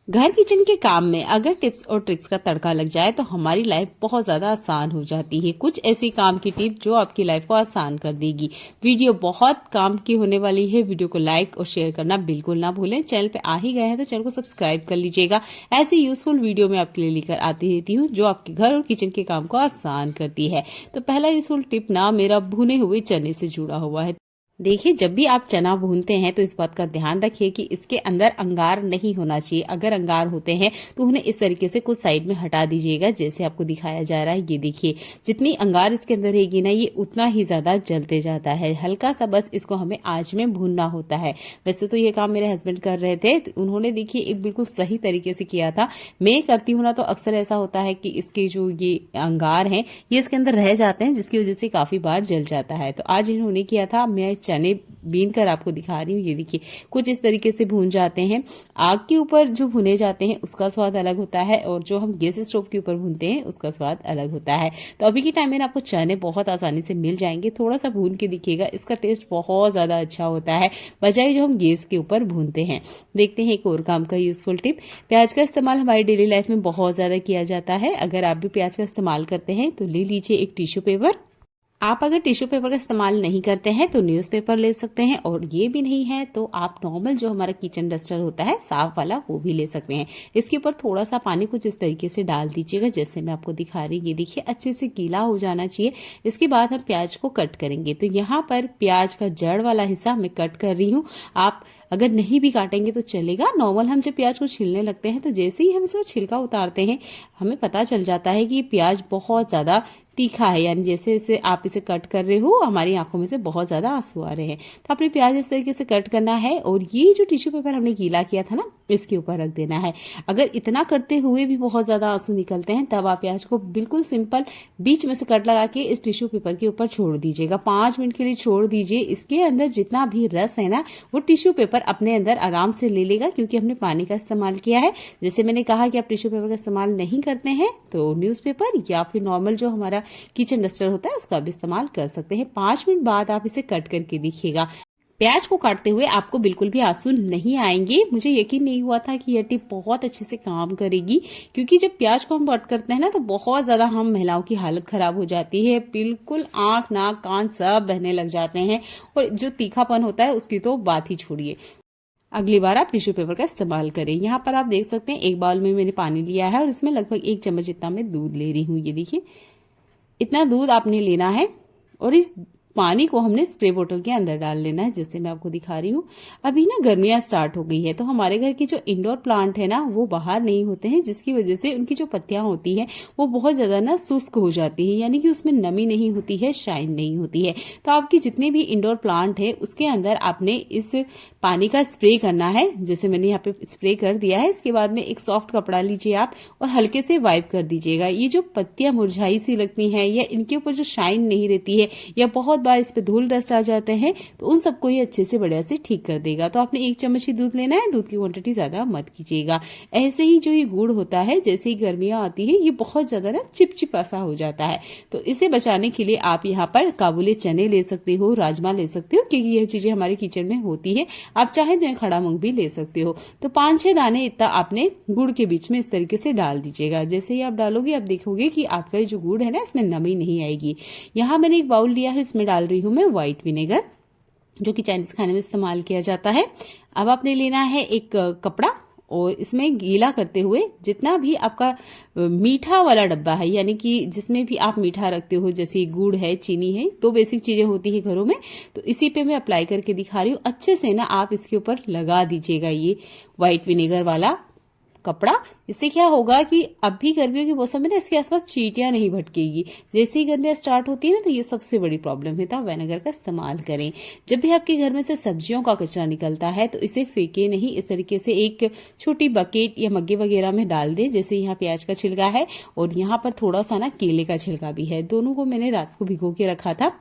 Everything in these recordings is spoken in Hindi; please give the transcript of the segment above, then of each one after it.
घर किचन के काम में अगर टिप्स और ट्रिक्स का तड़का लग जाए तो हमारी लाइफ बहुत ज्यादा आसान हो जाती है। कुछ ऐसी काम की टिप जो आपकी लाइफ को आसान कर देगी। वीडियो बहुत काम की होने वाली है। वीडियो को लाइक और शेयर करना बिल्कुल ना भूलें। चैनल पे आ ही गए हैं तो चैनल को सब्सक्राइब कर लीजिएगा। ऐसी यूजफुल वीडियो मैं आपके लिए लेकर आती रहती हूँ जो आपके घर और किचन के काम को आसान करती है। तो पहला यूजफुल टिप ना मेरा भुने हुए चने से जुड़ा हुआ है। देखिए, जब भी आप चना भूनते हैं तो इस बात का ध्यान रखिए कि इसके अंदर अंगार नहीं होना चाहिए। अगर अंगार होते हैं तो उन्हें इस तरीके से कुछ साइड में हटा दीजिएगा, जैसे आपको दिखाया जा रहा है। ये देखिए, जितनी अंगार इसके अंदर रहेगी ना, ये उतना ही ज्यादा जलते जाता है। हल्का सा बस इसको हमें आंच में भूनना होता है। वैसे तो ये काम मेरे हस्बैंड कर रहे थे, तो उन्होंने देखिए एक बिल्कुल सही तरीके से किया था। मैं करती हूँ ना तो अक्सर ऐसा होता है कि इसके जो ये अंगार हैं ये इसके अंदर रह जाते हैं, जिसकी वजह से काफी बार जल जाता है। तो आज इन्होंने किया था, मैं चने बीन कर आपको दिखा रही हूँ। ये देखिए, कुछ इस तरीके से भून जाते हैं। आग के ऊपर जो भुने जाते हैं उसका स्वाद अलग होता है और जो हम गैस स्टोव के ऊपर भूनते हैं उसका स्वाद अलग होता है। तो अभी के टाइम में आपको चने बहुत आसानी से मिल जाएंगे। थोड़ा सा भून के दिखिएगा, इसका टेस्ट बहुत ज्यादा अच्छा होता है बजाय जो हम गैस के ऊपर भूनते हैं। देखते हैं एक और काम का यूजफुल टिप। प्याज का इस्तेमाल हमारी डेली लाइफ में बहुत ज्यादा किया जाता है। अगर आप भी प्याज का इस्तेमाल करते हैं तो ले लीजिए एक टिश्यू पेपर। आप अगर टिश्यू पेपर का इस्तेमाल नहीं करते हैं तो न्यूज़पेपर ले सकते हैं, और ये भी नहीं है तो आप नॉर्मल जो हमारा किचन डस्टर होता है साफ वाला, वो भी ले सकते हैं। इसके ऊपर थोड़ा सा पानी कुछ इस तरीके से डाल दीजिएगा, जैसे मैं आपको दिखा रही हूँ। ये देखिए, अच्छे से गीला हो जाना चाहिए। इसके बाद हम प्याज को कट करेंगे। तो यहाँ पर प्याज का जड़ वाला हिस्सा मैं कट कर रही हूँ। आप अगर नहीं भी काटेंगे तो चलेगा। नॉर्मल हम जब प्याज को छीलने लगते हैं तो जैसे ही हम इसका छिलका उतारते हैं हमें पता चल जाता है कि ये प्याज बहुत ज्यादा तीखा है, यानी जैसे जैसे आप इसे कट कर रहे हो हमारी आंखों में से बहुत ज्यादा आंसू आ रहे हैं। तो आपने प्याज इस तरीके से कट करना है और ये जो टिश्यू पेपर हमने गीला किया था ना, इसके ऊपर रख देना है। अगर इतना करते हुए भी बहुत ज्यादा आंसू निकलते हैं तब आप प्याज को बिल्कुल सिंपल बीच में से कट लगा के इस टिश्यू पेपर के ऊपर छोड़ दीजिएगा। 5 मिनट के लिए छोड़ दीजिए। इसके अंदर जितना भी रस है ना वो टिश्यू पेपर अपने अंदर आराम से ले लेगा, क्योंकि हमने पानी का इस्तेमाल किया है। जैसे मैंने कहा कि आप टिश्यू पेपर का इस्तेमाल नहीं करते हैं तो न्यूज़पेपर या फिर नॉर्मल जो हमारा किचन डस्टर होता है उसका भी इस्तेमाल कर सकते हैं। 5 मिनट बाद आप इसे कट करके देखिएगा। प्याज को काटते हुए आपको बिल्कुल भी आंसू नहीं आएंगे। मुझे यकीन नहीं हुआ था कि यह टिप बहुत अच्छे से काम करेगी, क्योंकि जब प्याज को हम कट करते हैं ना तो बहुत ज्यादा हम महिलाओं की हालत खराब हो जाती है। बिल्कुल आंख नाक कान सब बहने लग जाते हैं, और जो तीखापन होता है उसकी तो बात ही छोड़िए। अगली बार आप टिश्यू पेपर का इस्तेमाल करें। यहाँ पर आप देख सकते हैं एक बाउल में मैंने पानी लिया है और इसमें लगभग 1 चम्मच इतना मैं दूध ले रही हूँ। ये देखिए, इतना दूध आपने लेना है और इस पानी को हमने स्प्रे बोतल के अंदर डाल लेना है, जैसे मैं आपको दिखा रही हूँ। अभी ना गर्मियां स्टार्ट हो गई है तो हमारे घर की जो इंडोर प्लांट है ना वो बाहर नहीं होते हैं, जिसकी वजह से उनकी जो पत्तियां होती है वो बहुत ज्यादा ना शुष्क हो जाती है, यानी कि उसमें नमी नहीं होती है, शाइन नहीं होती है। तो आपकी जितने भी इंडोर प्लांट है उसके अंदर आपने इस पानी का स्प्रे करना है, जैसे मैंने यहाँ पे स्प्रे कर दिया है। इसके बाद में एक सॉफ्ट कपड़ा लीजिए आप और हल्के से वाइप कर दीजिएगा। ये जो पत्तियां मुरझाई सी लगती हैं या इनके ऊपर जो शाइन नहीं रहती है या बहुत बार इस पे धूल डस्ट आ जाते हैं तो उन सबको ये अच्छे से बढ़िया से ठीक कर देगा। तो आपने 1 चम्मच ही दूध लेना है, दूध की क्वांटिटी ज्यादा मत कीजिएगा। ऐसे ही जो ये गुड़ होता है, जैसे ही गर्मियां आती है ये बहुत ज्यादा ना चिपचिपा सा हो जाता है। तो इसे बचाने के लिए आप यहाँ पर काबुली चने ले सकते हो, राजमा ले सकते हो, क्योंकि यह चीजें हमारे किचन में होती है। आप चाहे तो खड़ा मूंग भी ले सकते हो। तो 5-6 दाने इतना आपने गुड़ के बीच में इस तरीके से डाल दीजिएगा। जैसे ही आप डालोगे आप देखोगे कि आपका जो गुड़ है ना इसमें नमी नहीं आएगी। यहाँ मैंने एक बाउल लिया है, इसमें डाल रही हूँ मैं व्हाइट विनेगर, जो कि चाइनीज खाने में इस्तेमाल किया जाता है। अब आपने लेना है एक कपड़ा और इसमें गीला करते हुए जितना भी आपका मीठा वाला डब्बा है, यानी कि जिसमें भी आप मीठा रखते हो, जैसे गुड़ है, चीनी है, तो बेसिक चीजें होती है घरों में, तो इसी पे मैं अप्लाई करके दिखा रही हूँ। अच्छे से ना आप इसके ऊपर लगा दीजिएगा ये व्हाइट विनेगर वाला कपड़ा। इससे क्या होगा कि अब भी गर्मियों के मौसम में ना इसके आसपास चींटियां नहीं भटकेगी। जैसे ही गर्मियां स्टार्ट होती है ना तो ये सबसे बड़ी प्रॉब्लम है। तो विनेगर का इस्तेमाल करें। जब भी आपके घर में से सब्जियों का कचरा निकलता है तो इसे फेंके नहीं, इस तरीके से एक छोटी बकेट या मग्गे वगैरह में डाल दें। जैसे यहाँ प्याज का छिलका है और यहाँ पर थोड़ा सा ना केले का छिलका भी है, दोनों को मैंने रात को भिगो के रखा था।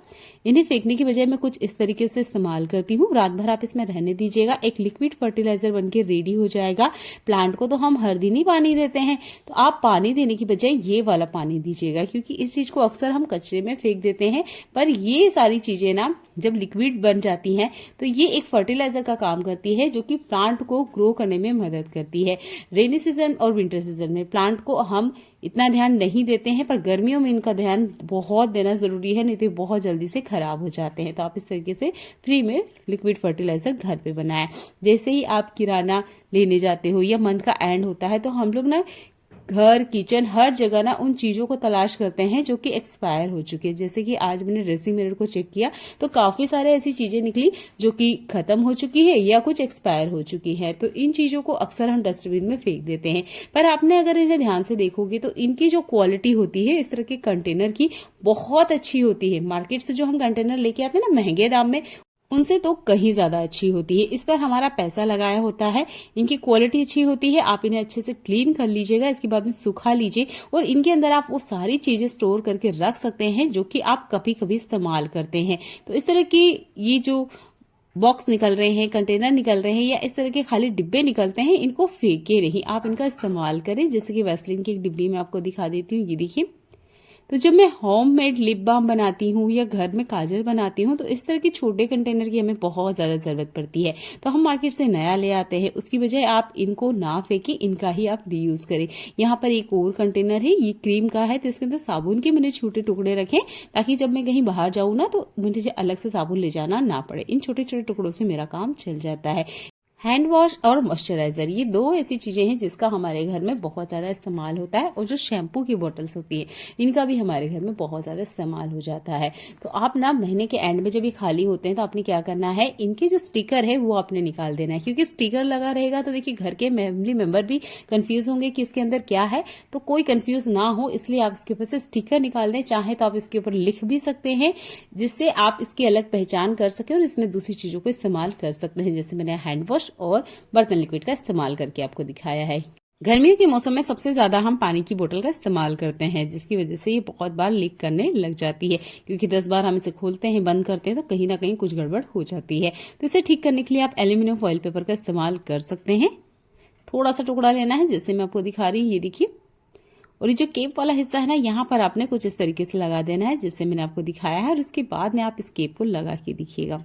इन्हें फेंकने की बजाय मैं कुछ इस तरीके से इस्तेमाल करती हूँ। रात भर आप इसमें रहने दीजिएगा, एक लिक्विड फर्टिलाइजर बनके रेडी हो जाएगा। प्लांट को तो हम हम हर दिन ही पानी देते हैं, तो आप पानी देने की बजाय ये वाला पानी दीजिएगा, क्योंकि इस चीज को अक्सर हम कचरे में फेंक देते हैं। पर ये सारी चीजें ना जब लिक्विड बन जाती हैं तो ये एक फर्टिलाइजर का काम करती है, जो कि प्लांट को ग्रो करने में मदद करती है। रेनी सीजन और विंटर सीजन में प्लांट को हम इतना ध्यान नहीं देते हैं, पर गर्मियों में इनका ध्यान बहुत देना जरूरी है, नहीं तो बहुत जल्दी से खराब हो जाते हैं। तो आप इस तरीके से फ्री में लिक्विड फर्टिलाइजर घर पे बनाएं। जैसे ही आप किराना लेने जाते हो या मंथ का एंड होता है, तो हम लोग ना घर, किचन, हर जगह ना उन चीजों को तलाश करते हैं जो कि एक्सपायर हो चुके हैं। जैसे कि आज मैंने ड्रेसिंग मिरर को चेक किया तो काफी सारे ऐसी चीजें निकली जो कि खत्म हो चुकी है या कुछ एक्सपायर हो चुकी है। तो इन चीजों को अक्सर हम डस्टबिन में फेंक देते हैं, पर आपने अगर इन्हें ध्यान से देखोगे तो इनकी जो क्वालिटी होती है इस तरह के कंटेनर की बहुत अच्छी होती है। मार्केट से जो हम कंटेनर लेके आते हैं ना महंगे दाम में, उनसे तो कहीं ज्यादा अच्छी होती है। इस पर हमारा पैसा लगाया होता है, इनकी क्वालिटी अच्छी होती है। आप इन्हें अच्छे से क्लीन कर लीजिएगा, इसके बाद में सुखा लीजिए और इनके अंदर आप वो सारी चीजें स्टोर करके रख सकते हैं जो कि आप कभी कभी इस्तेमाल करते हैं। तो इस तरह की ये जो बॉक्स निकल रहे हैं, कंटेनर निकल रहे हैं या इस तरह के खाली डिब्बे निकलते हैं, इनको फेंके नहीं, आप इनका इस्तेमाल करें। जैसे कि वैसलीन की एक डिब्बी में आपको दिखा देती हूँ, ये देखिए। तो जब मैं होममेड लिप बाम बनाती हूँ या घर में काजल बनाती हूँ, तो इस तरह के छोटे कंटेनर की हमें बहुत ज्यादा जरूरत पड़ती है। तो हम मार्केट से नया ले आते हैं, उसकी बजाय आप इनको ना फेंके, इनका ही आप रीयूज करें। यहाँ पर एक और कंटेनर है, ये क्रीम का है, तो इसके अंदर साबुन के मैंने छोटे टुकड़े रखे ताकि जब मैं कहीं बाहर जाऊँ ना तो मुझे अलग से साबुन ले जाना ना पड़े। इन छोटे छोटे टुकड़ों से मेरा काम चल जाता है। हैंड वॉश और मॉइस्चराइजर, ये दो ऐसी चीजें हैं जिसका हमारे घर में बहुत ज्यादा इस्तेमाल होता है। और जो शैम्पू की बोतल्स होती है, इनका भी हमारे घर में बहुत ज्यादा इस्तेमाल हो जाता है। तो आप ना महीने के एंड में जब ये खाली होते हैं तो आपने क्या करना है, इनके जो स्टिकर है वो आपने निकाल देना है, क्योंकि स्टिकर लगा रहेगा तो देखिए घर के फैमिली मेंबर भी कंफ्यूज होंगे कि इसके अंदर क्या है। तो कोई कंफ्यूज ना हो इसलिए आप इसके ऊपर से स्टिकर निकाल दें। चाहे तो आप इसके ऊपर लिख भी सकते हैं, जिससे आप इसकी अलग पहचान कर सके और इसमें दूसरी चीजों को इस्तेमाल कर सकते हैं। जैसे मैंने हैंड वॉश और बर्तन लिक्विड का इस्तेमाल करके आपको दिखाया है। गर्मियों के मौसम में सबसे ज्यादा हम पानी की बोतल का इस्तेमाल करते हैं, जिसकी वजह से ये बहुत बार लीक करने लग जाती है, क्योंकि 10 बार हम इसे खोलते हैं, बंद करते हैं तो कहीं ना कहीं कुछ गड़बड़ हो जाती है। तो इसे ठीक करने के लिए आप एल्यूमिनियम फॉइल पेपर का इस्तेमाल कर सकते हैं। थोड़ा सा टुकड़ा लेना है, जैसे मैं आपको दिखा रही हूँ, ये देखिए। और ये जो केप वाला हिस्सा है ना, यहाँ पर आपने कुछ इस तरीके से लगा देना है जैसे मैंने आपको दिखाया है, और उसके बाद में आप इस केप को लगा के देखिएगा।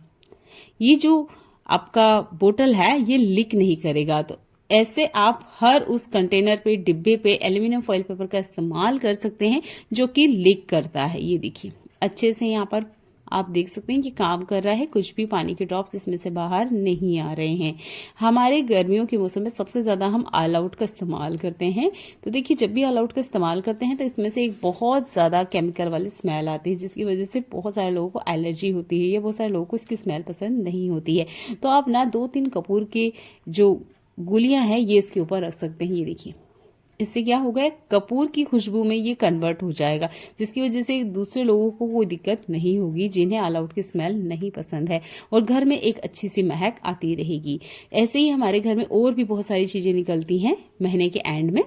ये जो आपका बोतल है ये लीक नहीं करेगा। तो ऐसे आप हर उस कंटेनर पे, डिब्बे पे एल्यूमिनियम फॉइल पेपर का इस्तेमाल कर सकते हैं जो कि लीक करता है। ये देखिए अच्छे से यहाँ पर आप देख सकते हैं कि काम कर रहा है, कुछ भी पानी के ड्रॉप्स इसमें से बाहर नहीं आ रहे हैं। हमारे गर्मियों के मौसम में सबसे ज्यादा हम ऑल आउट का इस्तेमाल करते हैं। तो देखिए जब भी ऑल आउट का इस्तेमाल करते हैं तो इसमें से एक बहुत ज्यादा केमिकल वाली स्मेल आती है, जिसकी वजह से बहुत सारे लोगों को एलर्जी होती है या बहुत सारे लोगों को इसकी स्मेल पसंद नहीं होती है। तो आप ना 2-3 कपूर के जो गुलियां हैं ये इसके ऊपर रख सकते हैं। ये देखिए इससे क्या होगा, कपूर की खुशबू में ये कन्वर्ट हो जाएगा, जिसकी वजह से दूसरे लोगों को कोई दिक्कत नहीं होगी जिन्हें ऑल आउट की स्मेल नहीं पसंद है, और घर में एक अच्छी सी महक आती रहेगी। ऐसे ही हमारे घर में और भी बहुत सारी चीजें निकलती हैं महीने के एंड में।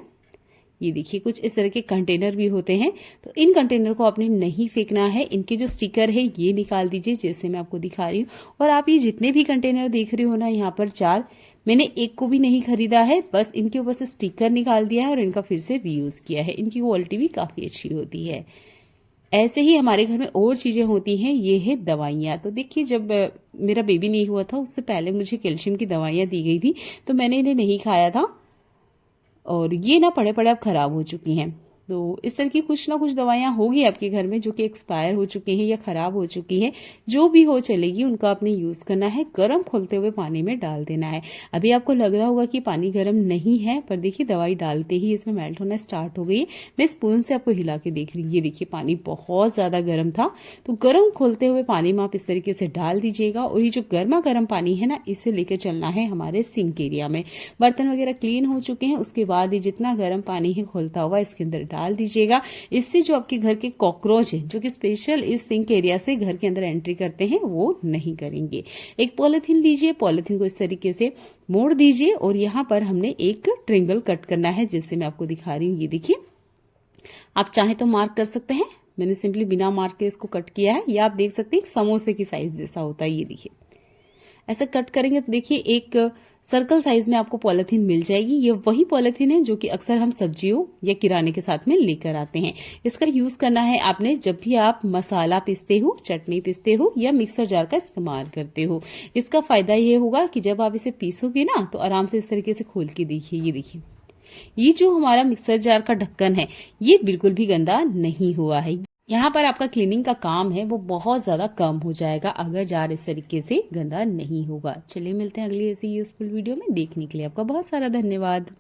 ये देखिए कुछ इस तरह के कंटेनर भी होते हैं, तो इन कंटेनर को आपने नहीं फेंकना है, इनके जो स्टिकर है ये निकाल दीजिए जैसे मैं आपको दिखा रही हूँ। और आप ये जितने भी कंटेनर देख रहे हो ना, यहाँ पर 4, मैंने एक को भी नहीं खरीदा है, बस इनके ऊपर से स्टिकर निकाल दिया है और इनका फिर से रीयूज किया है। इनकी क्वालिटी भी काफी अच्छी होती है। ऐसे ही हमारे घर में और चीजें होती हैं, ये है दवाइयाँ। तो देखिए जब मेरा बेबी नहीं हुआ था उससे पहले मुझे कैल्शियम की दवाइयाँ दी गई थी, तो मैंने इन्हें नहीं खाया था और ये ना पड़े पड़े अब खराब हो चुकी हैं। तो इस तरह की कुछ ना कुछ दवाइयां होगी आपके घर में जो कि एक्सपायर हो चुकी हैं या खराब हो चुकी हैं, जो भी हो चलेगी उनका आपने यूज करना है। गर्म खोलते हुए पानी में डाल देना है। अभी आपको लग रहा होगा कि पानी गर्म नहीं है, पर देखिए दवाई डालते ही इसमें मेल्ट होना स्टार्ट हो गई है। मैं स्पून से आपको हिला के देख रही हूँ, ये देखिए पानी बहुत ज्यादा गर्म था। तो गर्म खोलते हुए पानी में आप इस तरीके से डाल दीजिएगा, और ये जो गर्मा गर्म पानी है ना, इसे लेकर चलना है हमारे सिंक एरिया में। बर्तन वगैरह क्लीन हो चुके हैं, उसके बाद ये जितना गर्म पानी है खोलता हुआ इसके अंदर डाल दीजिएगा। इससे जो आपके घर के कॉकरोच हैं जो कि स्पेशल इस सिंक एरिया से घर के अंदर एंट्री करते हैं वो नहीं करेंगे। एक पॉलिथीन लीजिए, पॉलिथीन को इस तरीके से मोड़ दीजिए और यहाँ पर हमने एक ट्रायंगल कट करना है जैसे मैं आपको दिखा रही हूँ। ये देखिए आप चाहे तो मार्क कर सकते हैं, मैंने सिंपली बिना मार्क के इसको कट किया है। ये आप देख सकते हैं समोसे की साइज जैसा होता है। ये देखिए ऐसा कट करेंगे तो देखिए एक सर्कल साइज में आपको पॉलिथीन मिल जाएगी। ये वही पॉलिथीन है जो कि अक्सर हम सब्जियों या किराने के साथ में लेकर आते हैं। इसका यूज करना है आपने जब भी आप मसाला पीसते हो, चटनी पीसते हो या मिक्सर जार का इस्तेमाल करते हो। इसका फायदा ये होगा कि जब आप इसे पीसोगे ना तो आराम से इस तरीके से खोल के देखिए। ये देखिए, ये जो हमारा मिक्सर जार का ढक्कन है ये बिल्कुल भी गंदा नहीं हुआ है। यहाँ पर आपका क्लीनिंग का काम है वो बहुत ज्यादा कम हो जाएगा अगर जार इस तरीके से गंदा नहीं होगा। चलिए मिलते हैं अगली ऐसी यूजफुल वीडियो में। देखने के लिए आपका बहुत सारा धन्यवाद।